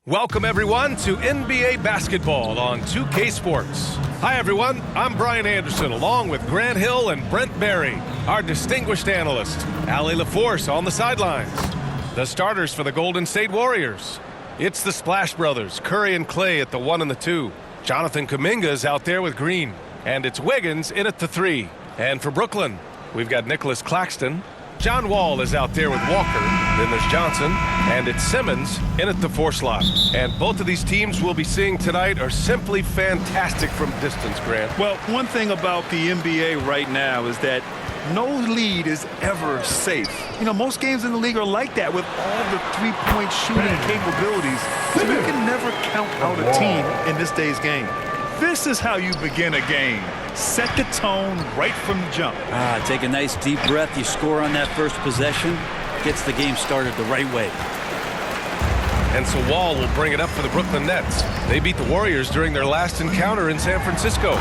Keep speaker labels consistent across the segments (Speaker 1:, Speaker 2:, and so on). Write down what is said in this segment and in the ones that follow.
Speaker 1: Welcome, everyone, to NBA basketball on 2K Sports. Hi, everyone. I'm Brian Anderson, along with Grant Hill and Brent Barry, our distinguished analyst. Allie LaForce on the sidelines. The starters for the Golden State Warriors. It's the Splash Brothers, Curry and Clay at the 1 and the 2. Jonathan Kuminga is out there with Green. And it's Wiggins in at the 3. And for Brooklyn, we've got Nicholas Claxton. John Wall is out there with Walker. Then there's Johnson. And it's Simmons in at the 4 slot. And both of these teams we'll be seeing tonight are simply fantastic from distance, Grant.
Speaker 2: Well, one thing about the NBA right now is that no lead is ever safe. You know, most games in the league are like that with all the three-point shooting capabilities. So you can never count out a team in this day's game. This is how you begin a game. Set the tone right from the jump.
Speaker 3: Take a nice deep breath. You score on that first possession. Gets the game started the right way.
Speaker 1: And so Wall will bring it up for the Brooklyn Nets. They beat the Warriors during their last encounter in San Francisco.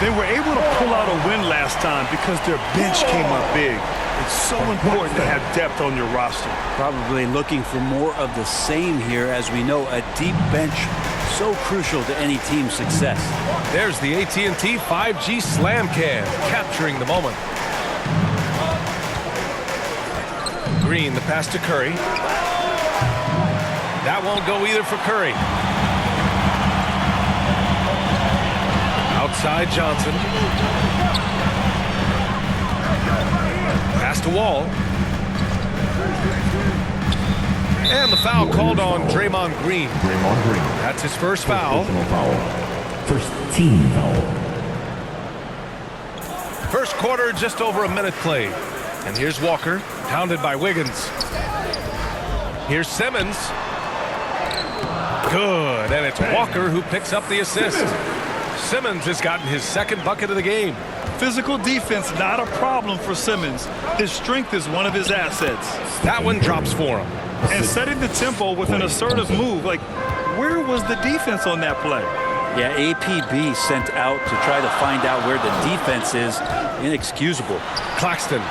Speaker 2: They were able to pull out a win last time because their bench came up big. It's so important to have depth on your roster.
Speaker 3: Probably looking for more of the same here. As we know, a deep bench so crucial to any team's success.
Speaker 1: There's the AT&T 5G Slam Cam, capturing the moment. Green, the pass to Curry. That won't go either for Curry. Outside Johnson. Pass to Wall. And the foul called on Draymond Green. That's his first foul.
Speaker 4: First team foul.
Speaker 1: First quarter, just over a minute played. And here's Walker, pounded by Wiggins. Here's Simmons. Good, and it's Walker who picks up the assist. Simmons has gotten his second bucket of the game.
Speaker 2: Physical defense, not a problem for Simmons. His strength is one of his assets.
Speaker 1: That one drops for him.
Speaker 2: And setting the tempo with an assertive move. Like, where was the defense on that play?
Speaker 3: Yeah, APB sent out to try to find out where the defense is. Inexcusable.
Speaker 1: Claxton.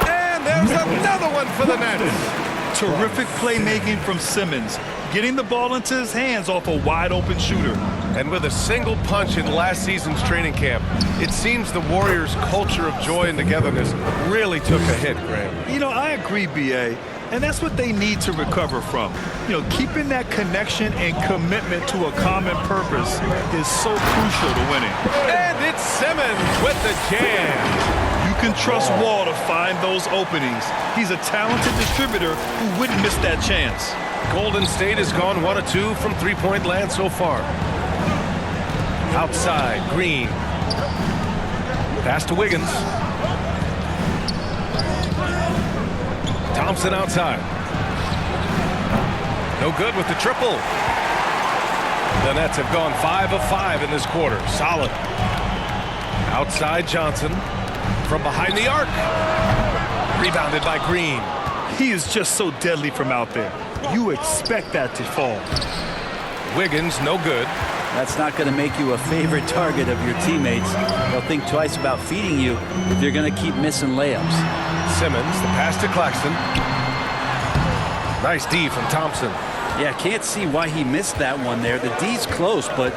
Speaker 1: And there's another one for the Nets.
Speaker 2: Terrific playmaking from Simmons. Getting the ball into his hands off a wide-open shooter.
Speaker 1: And with a single punch in last season's training camp, it seems the Warriors' culture of joy and togetherness really took a hit, Graham.
Speaker 2: You know, I agree, B.A., and that's what they need to recover from. You know, keeping that connection and commitment to a common purpose is so crucial to winning.
Speaker 1: And it's Simmons with the jam.
Speaker 2: You can trust Wall to find those openings. He's a talented distributor who wouldn't miss that chance.
Speaker 1: Golden State has gone 1 of 2 from three-point land so far. Outside, Green. Pass to Wiggins. Thompson outside. No good with the triple. The Nets have gone 5 of 5 in this quarter. Solid. Outside Johnson. From behind the arc. Rebounded by Green.
Speaker 2: He is just so deadly from out there. You expect that to fall.
Speaker 1: Wiggins, no good.
Speaker 3: That's not going to make you a favorite target of your teammates. They'll think twice about feeding you if you're going to keep missing layups.
Speaker 1: Simmons, the pass to Claxton. Nice D from Thompson.
Speaker 3: Yeah, can't see why he missed that one there. The D's close, but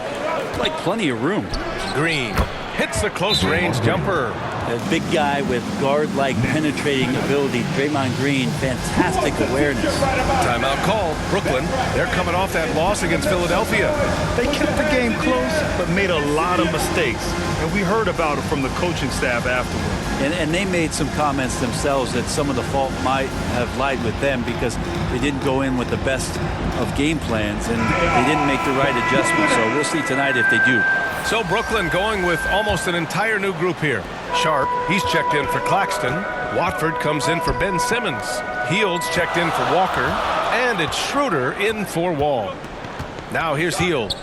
Speaker 3: like plenty of room.
Speaker 1: Green hits the close-range jumper.
Speaker 3: A big guy with guard-like penetrating ability. Draymond Green, fantastic awareness.
Speaker 1: Timeout called. Brooklyn, they're coming off that loss against Philadelphia.
Speaker 2: They kept the game close, but made a lot of mistakes. And we heard about it from the coaching staff afterward.
Speaker 3: And they made some comments themselves that some of the fault might have lied with them because they didn't go in with the best of game plans and they didn't make the right adjustments. So we'll see tonight if they do.
Speaker 1: So Brooklyn going with almost an entire new group here. Sharp, he's checked in for Claxton. Watford comes in for Ben Simmons. Hields checked in for Walker. And it's Schroeder in for Wall. Now here's Hield.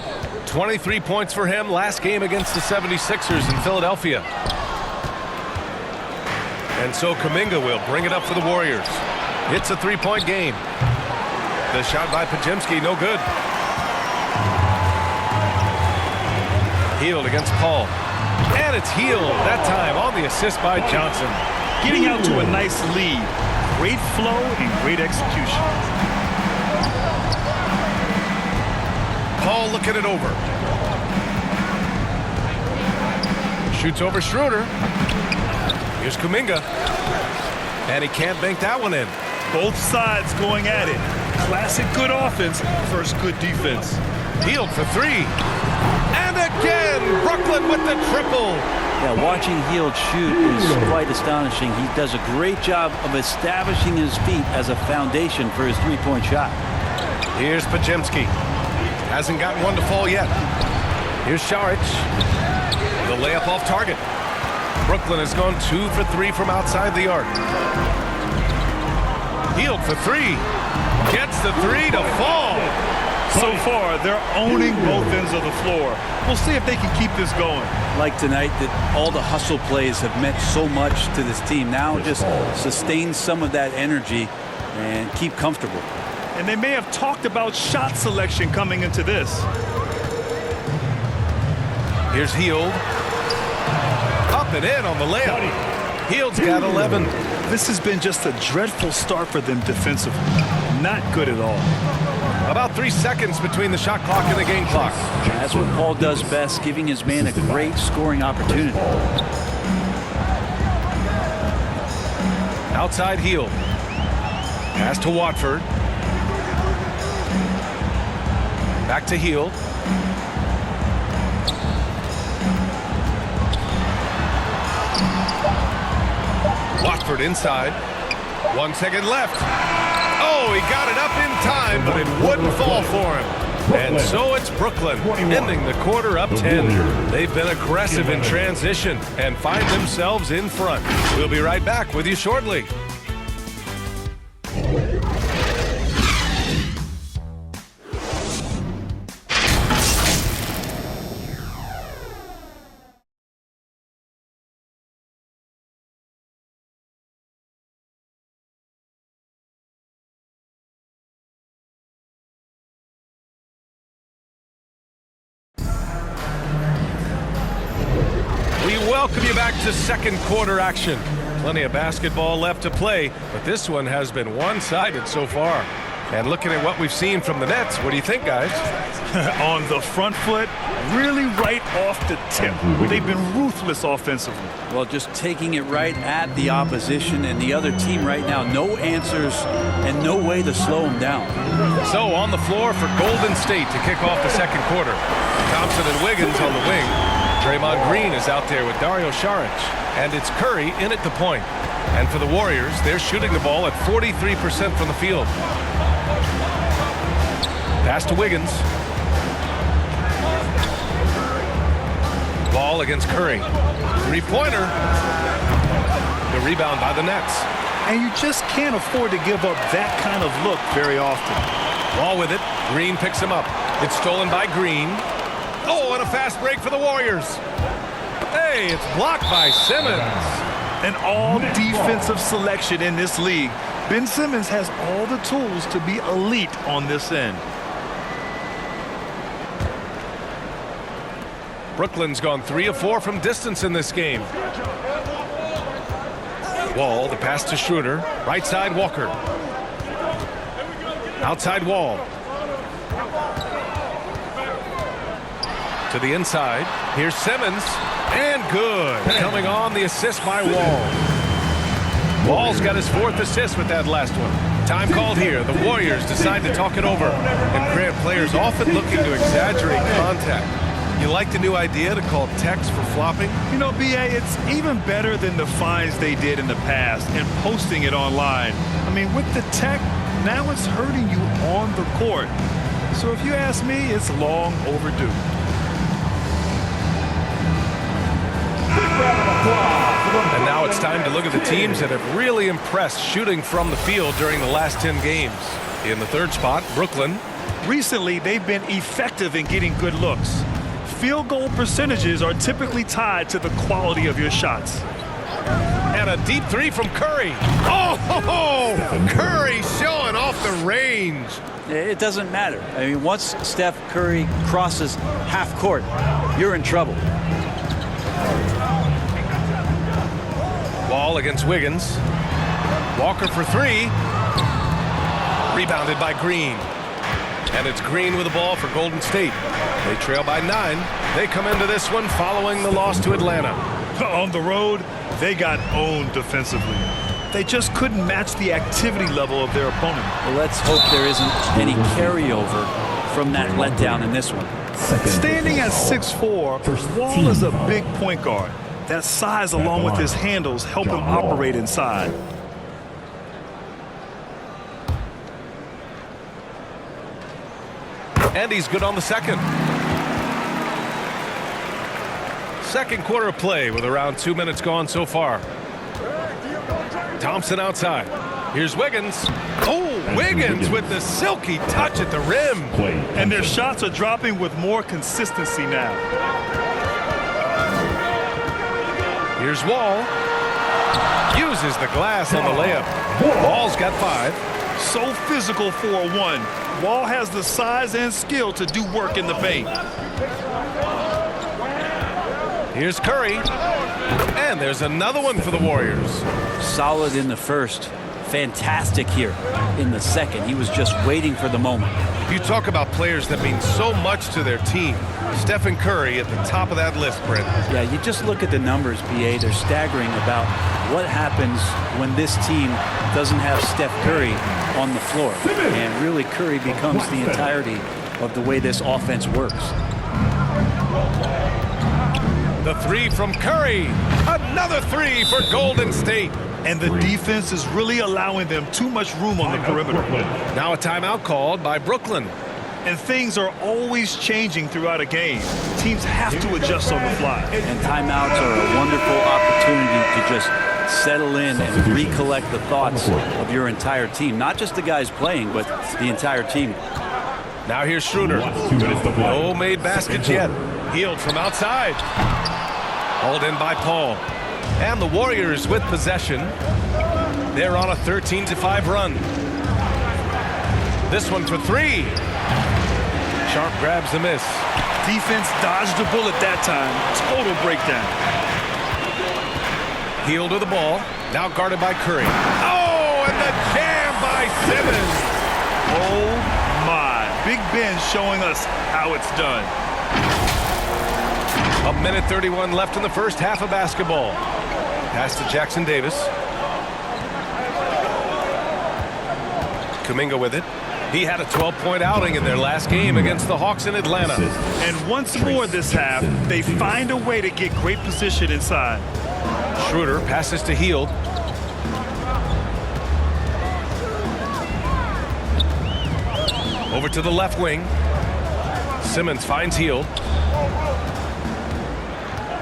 Speaker 1: 23 points for him last game against the 76ers in Philadelphia. And so Kuminga will bring it up for the Warriors. It's a three-point game. The shot by Podziemski, no good. Hield against Paul. And it's Hield, that time on the assist by Johnson.
Speaker 2: Getting out to a nice lead. Great flow and great execution.
Speaker 1: Wall looking it over. Shoots over Schroeder. Here's Kuminga. And he can't bank that one in.
Speaker 2: Both sides going at it. Classic good offense versus good defense.
Speaker 1: Hield for three. And again, Brooklyn with the triple.
Speaker 3: Yeah, watching Hield shoot is quite astonishing. He does a great job of establishing his feet as a foundation for his three-point shot.
Speaker 1: Here's Podziemski. Hasn't gotten one to fall yet. Here's Šarić. The layup off target. Brooklyn has gone 2 for 3 from outside the arc. Hield for three. Gets the three to fall.
Speaker 2: So far, they're owning both ends of the floor. We'll see if they can keep this going.
Speaker 3: Like tonight, that all the hustle plays have meant so much to this team. Now just sustain some of that energy and keep comfortable.
Speaker 2: And they may have talked about shot selection coming into this.
Speaker 1: Here's Hield. Up and in on the layup. Hield's got 11.
Speaker 2: This has been just a dreadful start for them defensively. Not good at all.
Speaker 1: About 3 seconds between the shot clock and the game clock.
Speaker 3: That's what Paul does best, giving his man a great scoring opportunity.
Speaker 1: Outside Hield. Pass to Watford. Back to Hield. Watford inside. 1 second left. Oh, he got it up in time, but it wouldn't fall for him. And so it's Brooklyn, ending the quarter up 10. They've been aggressive in transition and find themselves in front. We'll be right back with you shortly. We welcome you back to second quarter action. Plenty of basketball left to play, but this one has been one-sided so far. And looking at what we've seen from the Nets, what do you think, guys?
Speaker 2: On the front foot, really right off the tip. They've been ruthless offensively.
Speaker 3: Well, just taking it right at the opposition and the other team right now. No answers and no way to slow them down.
Speaker 1: So on the floor for Golden State to kick off the second quarter. Thompson and Wiggins on the wing. Draymond Green is out there with Dario Šarić. And it's Curry in at the point. And for the Warriors, they're shooting the ball at 43% from the field. Pass to Wiggins. Ball against Curry. Three-pointer. The rebound by the Nets.
Speaker 2: And you just can't afford to give up that kind of look very often.
Speaker 1: Wall with it. Green picks him up. It's stolen by Green. Oh, and a fast break for the Warriors. Hey, it's blocked by Simmons.
Speaker 2: An all-defensive selection in this league. Ben Simmons has all the tools to be elite on this end.
Speaker 1: Brooklyn's gone 3 of 4 from distance in this game. Wall, the pass to Schroeder. Right side, Walker. Outside Wall. To the inside. Here's Simmons. And good. Coming on, the assist by Wall. Wall's got his 4th assist with that last one. Time called here. The Warriors decide to talk it over. And Grant, players often looking to exaggerate contact. You like the new idea to call techs for flopping?
Speaker 2: You know, B.A., it's even better than the fines they did in the past and posting it online. I mean, with the tech, now it's hurting you on the court. So if you ask me, it's long overdue.
Speaker 1: And now it's time to look at the teams that have really impressed shooting from the field during the last 10 games. In the third spot, Brooklyn.
Speaker 2: Recently, they've been effective in getting good looks. Field goal percentages are typically tied to the quality of your shots.
Speaker 1: And a deep three from Curry. Oh, Curry showing off the range.
Speaker 3: It doesn't matter. I mean, once Steph Curry crosses half court, you're in trouble.
Speaker 1: Ball against Wiggins. Walker for three. Rebounded by Green. And it's Green with the ball for Golden State. They trail by 9. They come into this one following the loss to Atlanta.
Speaker 2: On the road, they got owned defensively. They just couldn't match the activity level of their opponent.
Speaker 3: Well, let's hope there isn't any carryover from that letdown in this one.
Speaker 2: Standing at 6'4", Wall is a big point guard. That size along with his handles help him operate inside.
Speaker 1: And he's good on the second. Second quarter of play with around 2 minutes gone so far. Thompson outside. Here's Wiggins. Oh, Wiggins with the silky touch at the rim.
Speaker 2: And their shots are dropping with more consistency now.
Speaker 1: Here's Wall. Uses the glass on the layup. Wall's got 5.
Speaker 2: So physical for a 1. Wall has the size and skill to do work in the paint.
Speaker 1: Here's Curry. And there's another one for the Warriors.
Speaker 3: Solid in the first. Fantastic here in the second. He was just waiting for the moment.
Speaker 1: You talk about players that mean so much to their team. Stephen Curry at the top of that list, Brent.
Speaker 3: Yeah, you just look at the numbers, BA. They're staggering about what happens when this team doesn't have Steph Curry on the floor. And really, Curry becomes the entirety of the way this offense works.
Speaker 1: The 3 from Curry. Another 3 for Golden State.
Speaker 2: And the defense is really allowing them too much room on the perimeter.
Speaker 1: Now a timeout called by Brooklyn.
Speaker 2: And things are always changing throughout a game. Teams have to adjust on the fly.
Speaker 3: And timeouts are a wonderful opportunity to just settle in and recollect the thoughts of your entire team. Not just the guys playing, but the entire team.
Speaker 1: Now here's Schroeder. No made baskets yet. Healed from outside. Hauled in by Paul. And the Warriors with possession. They're on a 13-5 run. This one for 3. Sharp grabs the miss.
Speaker 2: Defense dodged a bullet that time. Total breakdown.
Speaker 1: Hield with the ball. Now guarded by Curry. Oh, and the jam by Simmons.
Speaker 2: Oh, my. Big Ben showing us how it's done.
Speaker 1: A minute 31 left in the first half of basketball. Pass to Jackson Davis. Kuminga with it. He had a 12-point outing in their last game against the Hawks in Atlanta.
Speaker 2: And once more this half, they find a way to get great position inside.
Speaker 1: Schroeder passes to Hield. Over to the left wing. Simmons finds Hield.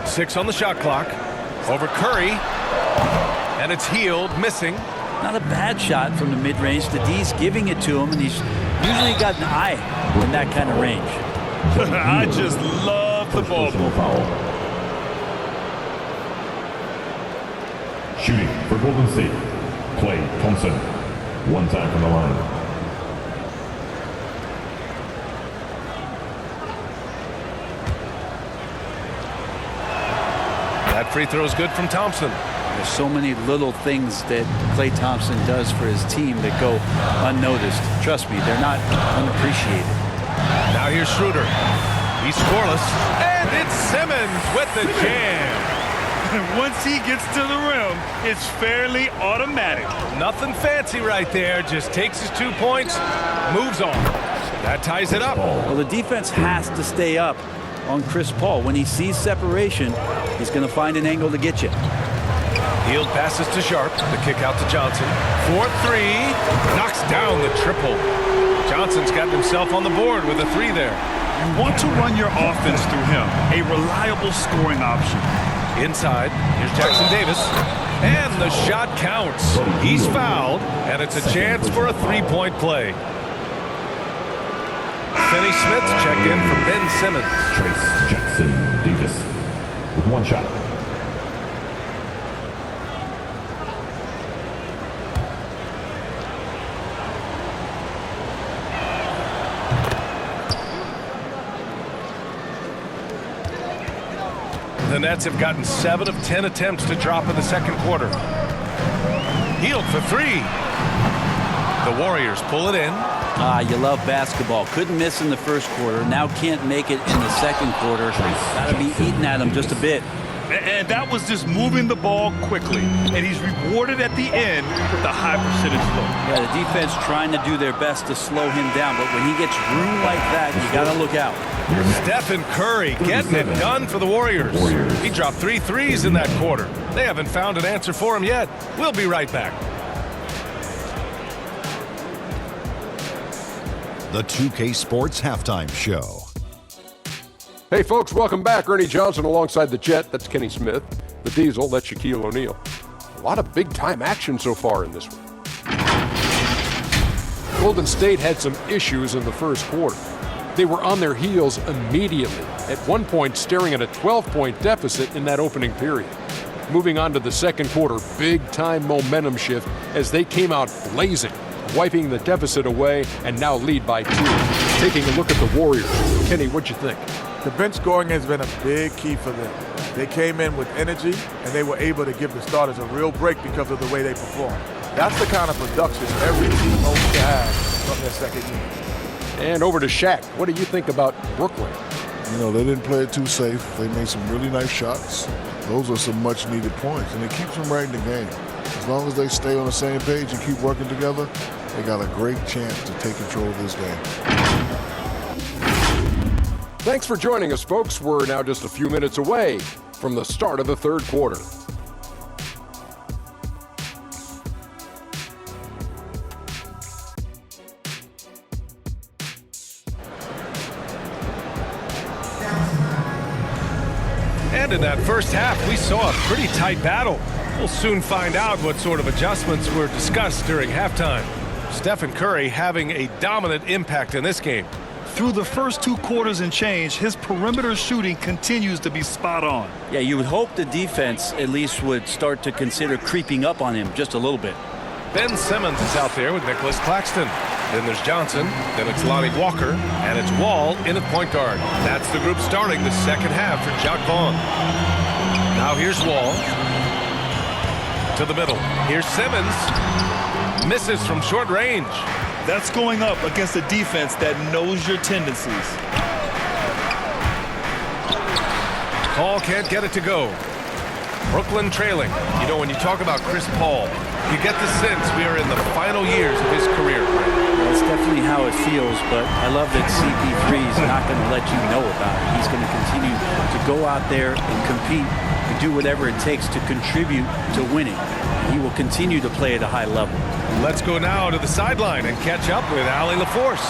Speaker 1: 6 on the shot clock. Over Curry. And it's Hield missing.
Speaker 3: Not a bad shot from the mid-range. The D's giving it to him, and he's usually got an eye in that kind of range.
Speaker 2: I just love the ball.
Speaker 4: Foul. Shooting for Golden State. Klay Thompson. 1 time from the line.
Speaker 1: That free throw is good from Thompson.
Speaker 3: There's so many little things that Klay Thompson does for his team that go unnoticed. Trust me, they're not unappreciated.
Speaker 1: Now here's Schroeder. He's scoreless. And it's Simmons with the jam.
Speaker 2: Once he gets to the rim, it's fairly automatic.
Speaker 1: Nothing fancy right there. Just takes his 2 points, moves on. That ties it up.
Speaker 3: Well, the defense has to stay up on Chris Paul. When he sees separation, he's going to find an angle to get you.
Speaker 1: Hield passes to Sharp. The kick out to Johnson. 4-3. Knocks down the triple. Johnson's gotten himself on the board with a 3 there.
Speaker 2: You want to run your offense through him. A reliable scoring option.
Speaker 1: Inside. Here's Jackson Davis. And the shot counts. He's fouled. And it's a chance for a 3-point play. Finney Smith checked in for Ben Simmons.
Speaker 4: Trace Jackson Davis with 1 shot.
Speaker 1: The Nets have gotten 7 of 10 attempts to drop in the second quarter. Hield for 3. The Warriors pull it in.
Speaker 3: You love basketball. Couldn't miss in the first quarter. Now can't make it in the second quarter. Got to be eating at him just a bit.
Speaker 2: And that was just moving the ball quickly. And he's rewarded at the end with a high percentage look.
Speaker 3: Yeah, the defense trying to do their best to slow him down. But when he gets room like that, you got to look out.
Speaker 1: Stephen Curry getting it done for the Warriors. He dropped 3 threes in that quarter. They haven't found an answer for him yet. We'll be right back.
Speaker 5: The 2K Sports Halftime Show.
Speaker 6: Hey folks, welcome back. Ernie Johnson alongside the Jet, that's Kenny Smith. The Diesel, that's Shaquille O'Neal. A lot of big-time action so far in this one. Golden State had some issues in the first quarter. They were on their heels immediately, at one point staring at a 12-point deficit in that opening period. Moving on to the second quarter, big-time momentum shift as they came out blazing, wiping the deficit away and now lead by 2. Taking a look at the Warriors. Kenny, what'd you think?
Speaker 7: The bench scoring has been a big key for them. They came in with energy, and they were able to give the starters a real break because of the way they performed. That's the kind of production every team hopes to have from their second unit.
Speaker 6: And over to Shaq. What do you think about Brooklyn?
Speaker 8: You know, they didn't play it too safe. They made some really nice shots. Those are some much-needed points, and it keeps them right in the game. As long as they stay on the same page and keep working together, they got a great chance to take control of this game.
Speaker 6: Thanks for joining us, folks. We're now just a few minutes away from the start of the third quarter.
Speaker 1: And in that first half, we saw a pretty tight battle. We'll soon find out what sort of adjustments were discussed during halftime. Stephen Curry having a dominant impact in this game.
Speaker 2: Through the first 2 quarters and change, his perimeter shooting continues to be spot on.
Speaker 3: Yeah, you would hope the defense at least would start to consider creeping up on him just a little bit.
Speaker 1: Ben Simmons is out there with Nicholas Claxton. Then there's Johnson, then it's Lonnie Walker, and it's Wall in at point guard. That's the group starting the second half for Jacque Vaughn. Now here's Wall. To the middle. Here's Simmons. Misses from short range.
Speaker 2: That's going up against a defense that knows your tendencies.
Speaker 1: Paul can't get it to go. Brooklyn trailing. You know, when you talk about Chris Paul, you get the sense we are in the final years of his career.
Speaker 3: That's definitely how it feels, but I love that CP3 is not going to let you know about it. He's going to continue to go out there and compete and do whatever it takes to contribute to winning. He will continue to play at a high level.
Speaker 1: Let's go now to the sideline and catch up with Allie LaForce.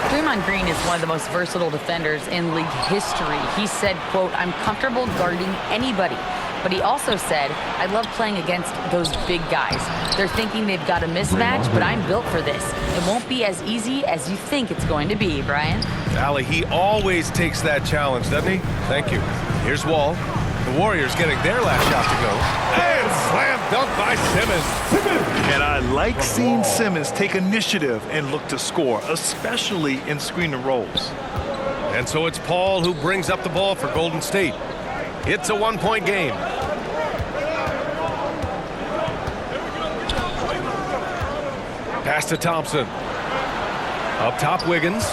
Speaker 9: Draymond Green is one of the most versatile defenders in league history. He said, quote, "I'm comfortable guarding anybody." But he also said, "I love playing against those big guys. They're thinking they've got a mismatch, but I'm built for this. It won't be as easy as you think it's going to be," Brian.
Speaker 1: Allie, he always takes that challenge, doesn't he? Thank you. Here's Wall. The Warriors getting their last shot to go. And slam dunk by Simmons.
Speaker 2: And I like seeing Simmons take initiative and look to score, especially in screen and rolls.
Speaker 1: And so it's Paul who brings up the ball for Golden State. It's a one-point game. Pass to Thompson. Up top, Wiggins.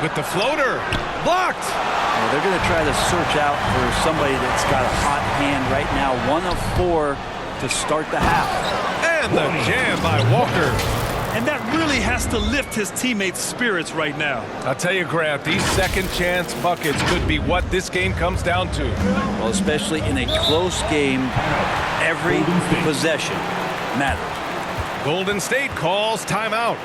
Speaker 1: With the floater. Blocked.
Speaker 3: Well, they're going to try to search out for somebody that's got a hot hand right now. 1 of 4 to start the half.
Speaker 1: And the jam by Walker.
Speaker 2: And that really has to lift his teammates' spirits right now.
Speaker 1: I'll tell you, Grant, these second chance buckets could be what this game comes down to.
Speaker 3: Well, especially in a close game, every possession matters.
Speaker 1: Golden State calls timeout.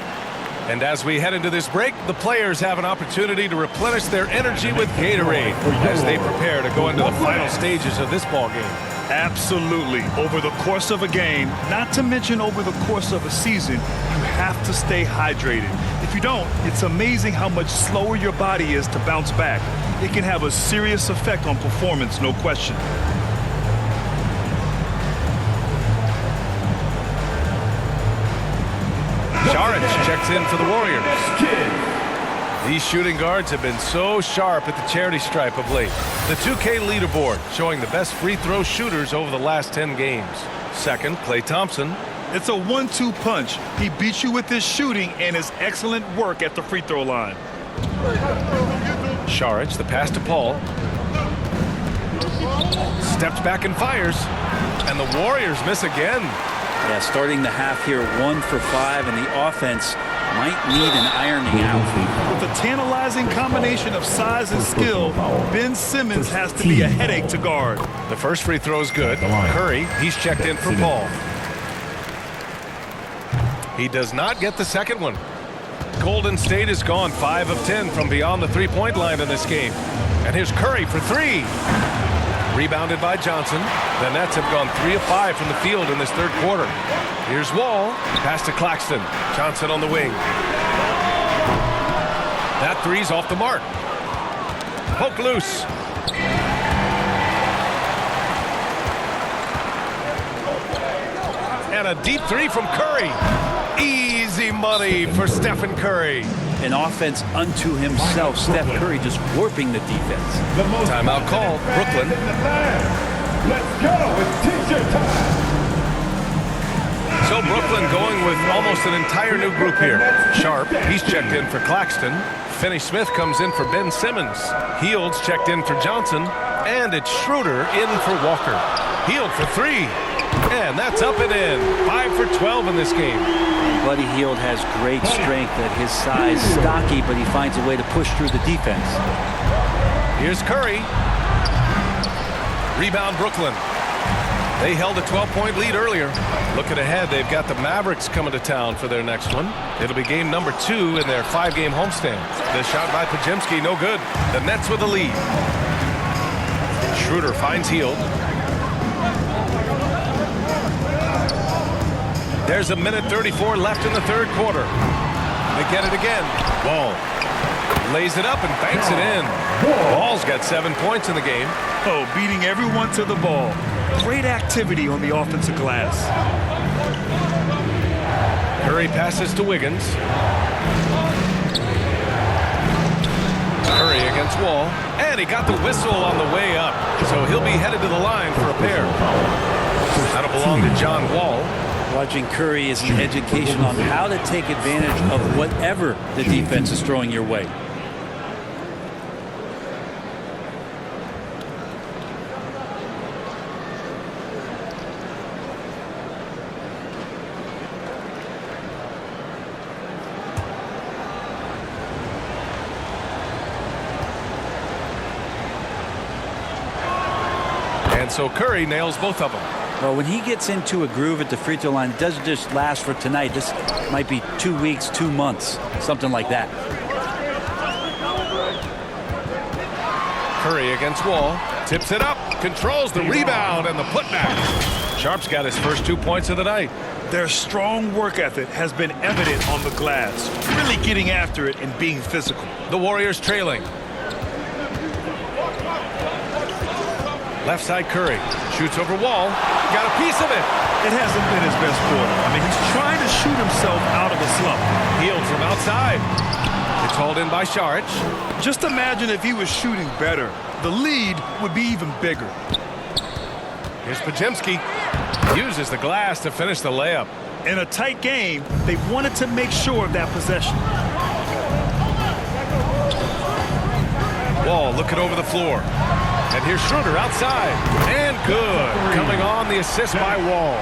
Speaker 1: And as we head into this break, the players have an opportunity to replenish their energy with Gatorade as they prepare to go into the final stages of this ball game.
Speaker 2: Absolutely. Over the course of a game, not to mention over the course of a season, you have to stay hydrated. If you don't, it's amazing how much slower your body is to bounce back. It can have a serious effect on performance, no question.
Speaker 1: Saric checks in for the Warriors. These shooting guards have been so sharp at the charity stripe of late. The 2K leaderboard showing the best free throw shooters over the last 10 games. Second, Klay Thompson.
Speaker 2: It's a 1-2 punch. He beats you with his shooting and his excellent work at the free throw line.
Speaker 1: Saric, the pass to Paul. Steps back and fires. And the Warriors miss again.
Speaker 3: Yeah, starting the half here 1 for 5, and the offense might need an ironing out.
Speaker 2: With a tantalizing combination of size and skill, Ben Simmons has to be a headache to guard.
Speaker 1: The first free throw is good. Curry, he's checked in for Paul. He does not get the second one. Golden State has gone 5 of 10 from beyond the three-point line in this game. And here's Curry for 3. Rebounded by Johnson. The Nets have gone 3 of 5 from the field in this third quarter. Here's Wall. Pass to Claxton. Johnson on the wing. That three's off the mark. Poke loose. And a deep three from Curry. Easy money for Stephen Curry.
Speaker 3: An offense unto himself. Steph Curry just warping the defense.
Speaker 1: Timeout called. Brooklyn.
Speaker 4: Let's go. It's teacher time.
Speaker 1: So Brooklyn going with almost an entire new group here. Sharp, he's checked in for Claxton. Finney-Smith comes in for Ben Simmons. Hields checked in for Johnson. And it's Schroeder in for Walker. Hield for 3. And that's up and in. 5 for 12 in this game.
Speaker 3: Buddy Hield has great strength at his size. Stocky, but he finds a way to push through the defense.
Speaker 1: Here's Curry. Rebound Brooklyn. They held a 12-point lead earlier. Looking ahead, they've got the Mavericks coming to town for their next one. It'll be game number 2 in their 5-game homestand. The shot by Podziemski, no good. The Nets with the lead. Schroeder finds Hield. There's a minute 34 left in the third quarter. They get it again. Wall lays it up and banks it in. Wall's got 7 points in the game.
Speaker 2: Oh, beating everyone to the ball. Great activity on the offensive glass.
Speaker 1: Curry passes to Wiggins. Curry against Wall. And he got the whistle on the way up. So he'll be headed to the line for a pair. That'll belong to John Wall.
Speaker 3: Watching Curry is an education on how to take advantage of whatever the defense is throwing your way.
Speaker 1: And so Curry nails both of them.
Speaker 3: Well, when he gets into a groove at the free throw line, it doesn't just last for tonight. This might be 2 weeks, 2 months, something like that.
Speaker 1: Curry against Wall. Tips it up. Controls the rebound and the putback. Sharp's got his first 2 points of the night.
Speaker 2: Their strong work ethic has been evident on the glass, really getting after it and being physical.
Speaker 1: The Warriors trailing. Left side Curry. Shoots over Wall. Got a piece of it.
Speaker 2: It hasn't been his best quarter. I mean, he's trying to shoot himself out of a slump.
Speaker 1: Hield from outside. It's hauled in by Saric.
Speaker 2: Just imagine if he was shooting better. The lead would be even bigger.
Speaker 1: Here's Podziemski. Uses the glass to finish the layup.
Speaker 2: In a tight game, they wanted to make sure of that possession.
Speaker 1: Wall looking over the floor. And here's Schroeder outside. And good. Coming on the assist by Wall.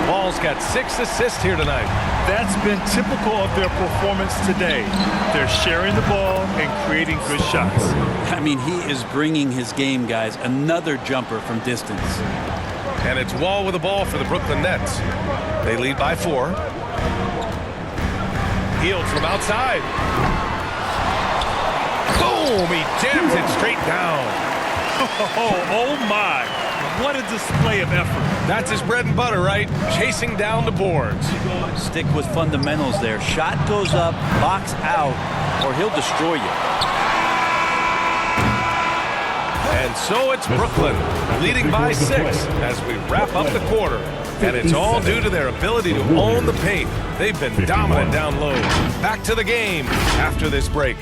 Speaker 1: Wall's got 6 assists here tonight.
Speaker 2: That's been typical of their performance today. They're sharing the ball and creating good shots.
Speaker 3: I mean, he is bringing his game, guys. Another jumper from distance.
Speaker 1: And it's Wall with the ball for the Brooklyn Nets. They lead by 4. Hield from outside. Boom! He jams it straight down.
Speaker 2: Oh my! What a display of effort.
Speaker 1: That's his bread and butter, right? Chasing down the boards.
Speaker 3: Stick with fundamentals there. Shot goes up, box out, or he'll destroy you.
Speaker 1: And so it's Brooklyn, leading by 6 as we wrap up the quarter. And it's all due to their ability to own the paint. They've been dominant down low. Back to the game after this break.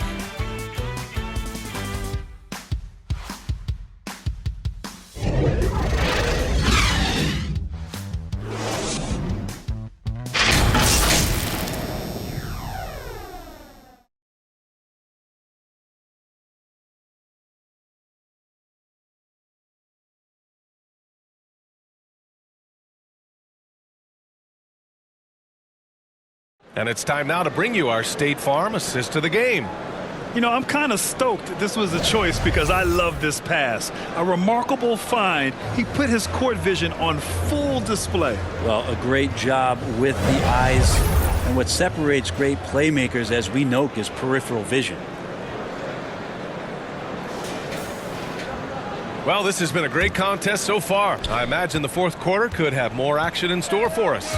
Speaker 1: And it's time now to bring you our State Farm assist of the game.
Speaker 2: You know, I'm kind of stoked that this was a choice because I love this pass. A remarkable find. He put his court vision on full display.
Speaker 3: Well, a great job with the eyes. And what separates great playmakers, as we know, is peripheral vision.
Speaker 1: Well, this has been a great contest so far. I imagine the fourth quarter could have more action in store for us.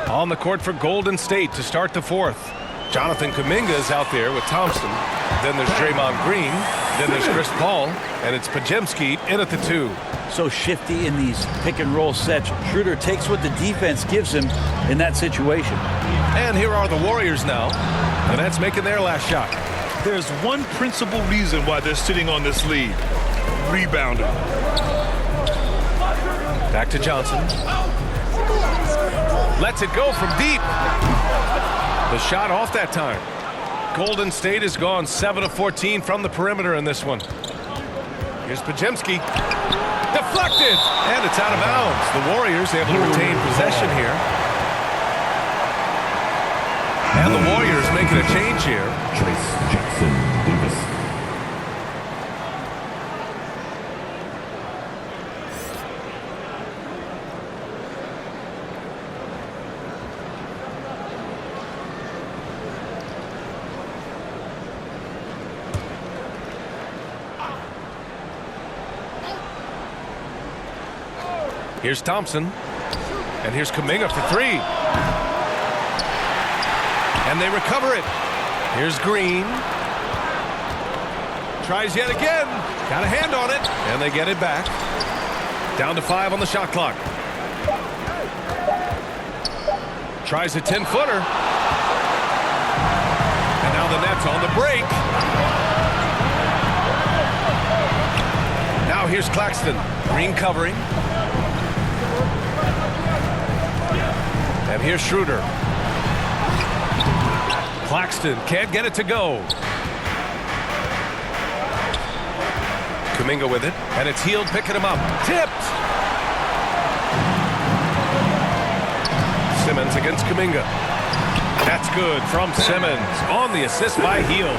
Speaker 1: On the court for Golden State to start the fourth. Jonathan Kuminga is out there with Thompson. Then there's Draymond Green. Then there's Chris Paul. And it's Podziemski in at the 2.
Speaker 3: So shifty in these pick-and-roll sets. Schroeder takes what the defense gives him in that situation.
Speaker 1: And here are the Warriors now. The Nets making their last shot.
Speaker 2: There's one principal reason why they're sitting on this lead. Rebounding.
Speaker 1: Back to Johnson. Lets it go from deep. The shot off that time. Golden State has gone 7 of 14 from the perimeter in this one. Here's Podziemski. Deflected! And it's out of bounds. The Warriors able to retain possession here. And the Warriors making a change here.
Speaker 4: Trace Jackson Davis.
Speaker 1: Here's Thompson. And here's Kuminga for 3. And they recover it. Here's Green. Tries yet again. Got a hand on it. And they get it back. Down to 5 on the shot clock. Tries a 10-footer. And now the Nets on the break. Now here's Claxton. Green covering. And here's Schroeder. Claxton can't get it to go. Kuminga with it, and it's Hield picking him up. Tipped! Simmons against Kuminga. That's good from Simmons on the assist by Hield.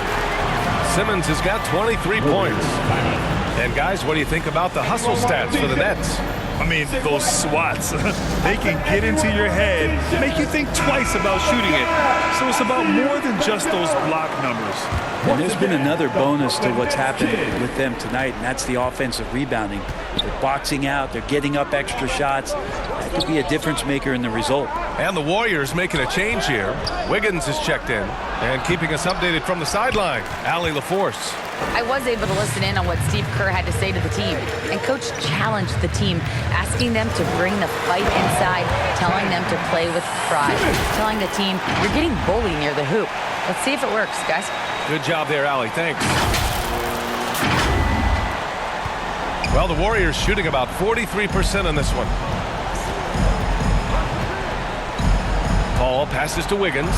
Speaker 1: Simmons has got 23 points. And guys, what do you think about the hustle stats for the Nets?
Speaker 2: I mean, those swats, they can get into your head, make you think twice about shooting it. So it's about more than just those block numbers.
Speaker 3: And there's been another bonus to what's happened with them tonight, and that's the offensive rebounding. They're boxing out, they're getting up extra shots. That could be a difference maker in the result.
Speaker 1: And the Warriors making a change here. Wiggins is checked in, and keeping us updated from the sideline, Allie LaForce.
Speaker 9: I was able to listen in on what Steve Kerr had to say to the team. And Coach challenged the team, asking them to bring the fight inside, telling them to play with pride, telling the team, you're getting bullied near the hoop. Let's see if it works, guys.
Speaker 1: Good job there, Allie. Thanks. Well, the Warriors shooting about 43% in this one. Paul passes to Wiggins.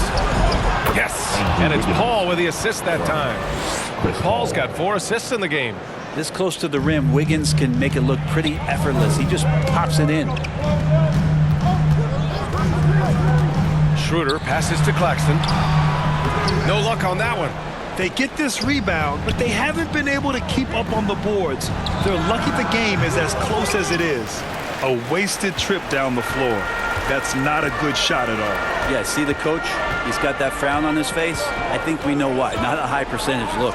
Speaker 1: Yes, and it's Paul with the assist that time. Paul's got 4 assists in the game.
Speaker 3: This close to the rim, Wiggins can make it look pretty effortless. He just pops it in.
Speaker 1: Schroeder passes to Claxton. No luck on that one.
Speaker 2: They get this rebound, but they haven't been able to keep up on the boards. They're lucky the game is as close as it is. A wasted trip down the floor. That's not a good shot at all.
Speaker 3: Yeah, see the coach? He's got that frown on his face. I think we know why. Not a high percentage look.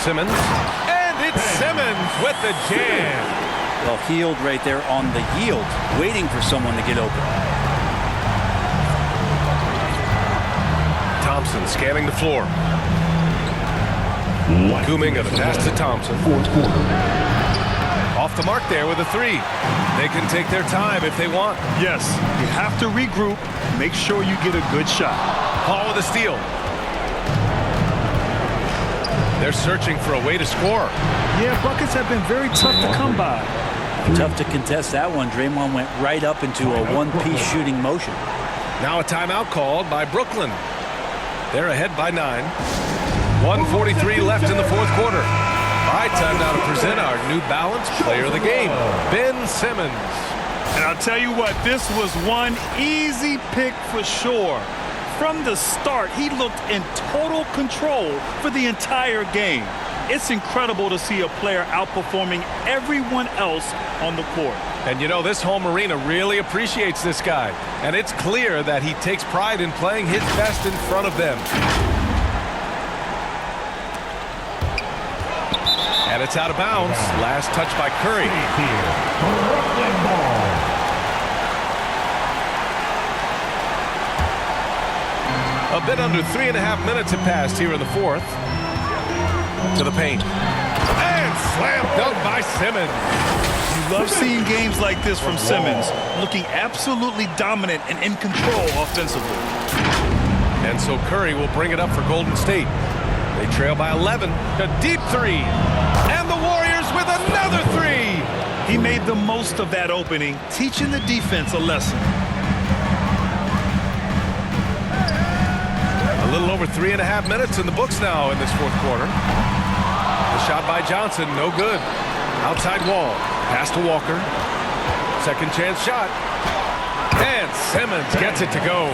Speaker 1: Simmons. And it's Simmons with the jam.
Speaker 3: Well, Hield right there on the yield, waiting for someone to get open.
Speaker 1: Thompson scanning the floor. Kuminga the pass to Thompson. Off the mark there with a 3. They can take their time if they want.
Speaker 2: Yes, you have to regroup. Make sure you get a good shot.
Speaker 1: Paul with a steal. They're searching for a way to score.
Speaker 2: Yeah, buckets have been very tough to come by.
Speaker 3: Tough to contest that one. Draymond went right up into a one-piece shooting motion.
Speaker 1: Now a timeout called by Brooklyn. They're ahead by 9. 1:43 left in the fourth quarter. All right, time now to present our New Balance Player of the Game, Ben Simmons.
Speaker 2: And I'll tell you what, this was one easy pick for sure. From the start, he looked in total control for the entire game. It's incredible to see a player outperforming everyone else on the court.
Speaker 1: And you know, this home arena really appreciates this guy. And it's clear that he takes pride in playing his best in front of them. And it's out of bounds. Last touch by Curry. A bit under 3.5 minutes have passed here in the fourth. To the paint. And slam dunk by Simmons.
Speaker 2: You love seeing games like this from Simmons, looking absolutely dominant and in control offensively.
Speaker 1: And so Curry will bring it up for Golden State. They trail by 11. A deep three. And the Warriors with another three.
Speaker 2: He made the most of that opening, teaching the defense a lesson.
Speaker 1: A little over 3.5 minutes in the books now in this fourth quarter. The shot by Johnson, no good. Outside wall. Pass to Walker. Second chance shot. And Simmons gets it to go.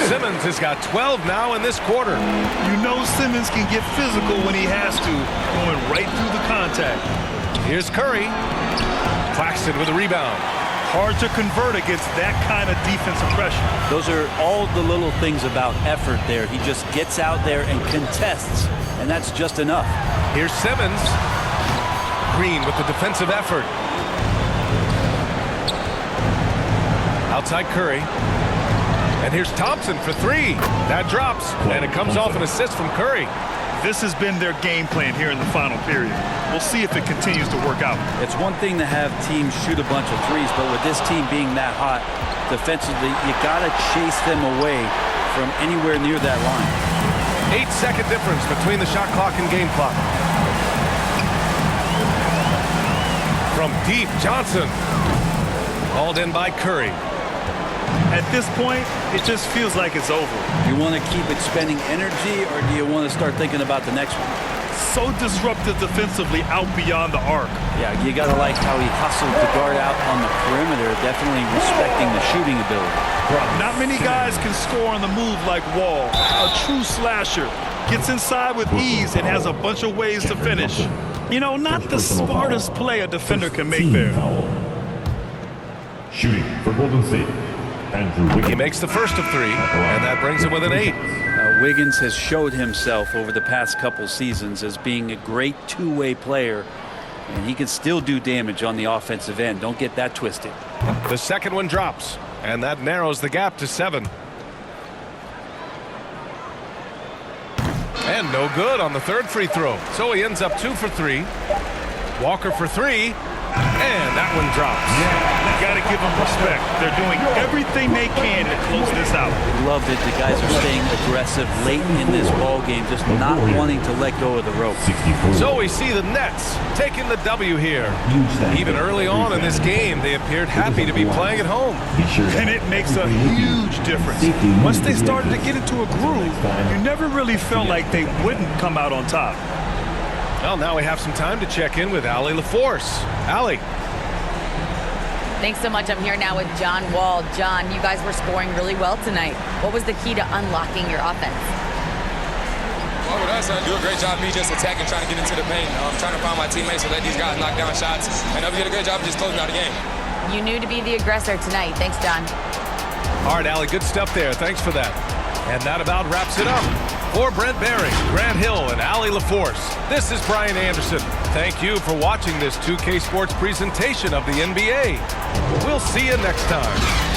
Speaker 1: Simmons has got 12 now in this quarter.
Speaker 2: You know Simmons can get physical when he has to, going right through the contact.
Speaker 1: Here's Curry. Claxton with a rebound.
Speaker 2: Hard to convert against that kind of defensive pressure.
Speaker 3: Those are all the little things about effort there. He just gets out there and contests, and that's just enough.
Speaker 1: Here's Simmons. Green with the defensive effort. Outside Curry. And here's Thompson for three. That drops, and it comes off an assist from Curry.
Speaker 2: This has been their game plan here in the final period. We'll see if it continues to work out.
Speaker 3: It's one thing to have teams shoot a bunch of threes, but with this team being that hot defensively, you got to chase them away from anywhere near that line.
Speaker 1: 8-second difference between the shot clock and game clock. From deep, Johnson. Hauled in by Curry.
Speaker 2: At this point, it just feels like it's over.
Speaker 3: You want to keep expending energy, or do you want to start thinking about the next one?
Speaker 2: So disruptive defensively out beyond the arc.
Speaker 3: Yeah, you got to like how he hustled to guard out on the perimeter, definitely respecting the shooting ability.
Speaker 2: Not many guys can score on the move like Wall. A true slasher. Gets inside with ease and has a bunch of ways to finish. You know, not the smartest play a defender can make there.
Speaker 4: Shooting for Golden State.
Speaker 1: He makes the first of three, and that brings him within 8.
Speaker 3: Wiggins has showed himself over the past couple seasons as being a great two-way player, and he can still do damage on the offensive end. Don't get that twisted.
Speaker 1: The second one drops, and that narrows the gap to 7. And no good on the third free throw. So he ends up 2 for 3. Walker for 3. And that one drops.
Speaker 2: You got to give them respect. They're doing everything they can to close this out.
Speaker 3: Love that the guys are staying aggressive late in this ball game, just not wanting to let go of the rope.
Speaker 1: So we see the Nets taking the W here. Even early on in this game, they appeared happy to be playing at home.
Speaker 2: And it makes a huge difference. Once they started to get into a groove, you never really felt like they wouldn't come out on top.
Speaker 1: Well, now we have some time to check in with Allie LaForce. Allie.
Speaker 9: Thanks so much. I'm here now with John Wall. John, you guys were scoring really well tonight. What was the key to unlocking your offense?
Speaker 10: Well, with us, do a great job me just attacking, trying to get into the paint, trying to find my teammates and let these guys knock down shots. And we did a great job of just closing out the game.
Speaker 9: You knew to be the aggressor tonight. Thanks, John.
Speaker 1: All right, Allie, good stuff there. Thanks for that. And that about wraps it up. For Brent Barry, Grant Hill, and Allie LaForce, this is Brian Anderson. Thank you for watching this 2K Sports presentation of the NBA. We'll see you next time.